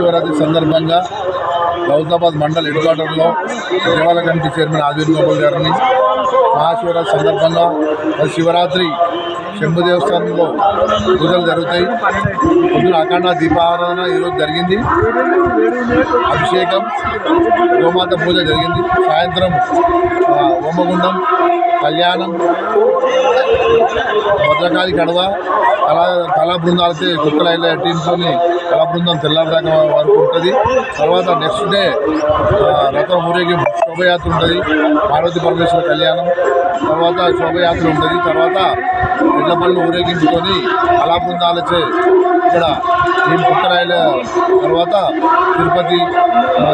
మహాశివరాత్రి సందర్భంగా గౌతాబాద్ మండల్ హెడ్ క్వార్టర్లో దేవాలయ కమిటీ చైర్మన్ ఆదివేల్ గోపాల్ గారిని మహాశివరాత్రి సందర్భంగా శివరాత్రి శంభు దేవస్థానంలో పూజలు జరుగుతాయి. పొద్దున అఖండ దీపారాధన ఈరోజు జరిగింది. అభిషేకం, గోమాత పూజ జరిగింది. సాయంత్రం హోమగుండం, కళ్యాణం, భద్రకాళి కడవ, కళా బృందాలతో కుక్కలైన టీంతో కళా బృందం తెల్లారిదాకా వరకు ఉంటుంది. తర్వాత నెక్స్ట్ డే రథం ఊరేగింపు శోభయాత్ర ఉంటుంది. పార్వతీ పరమేశ్వర కళ్యాణం తర్వాత శోభయాత్ర ఉంటుంది. తర్వాత ఎడ్లపల్లి ఊరేగింపుకొని కళా బృందాలచే ఇక్కడ టీం కుక్కరాయిల తర్వాత తిరుపతి,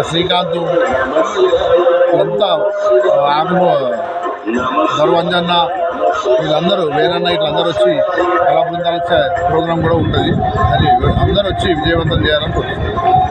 శ్రీకాంత్ అంతా ఆగమ ధర్వంజన్న వీళ్ళందరూ వేరన్న ఇట్లందరూ వచ్చి కళా బృందాల ప్రోగ్రాం కూడా ఉంటుంది. అది అందరూ వచ్చి విజయవంతం చేయాలని కోరుతున్నాను.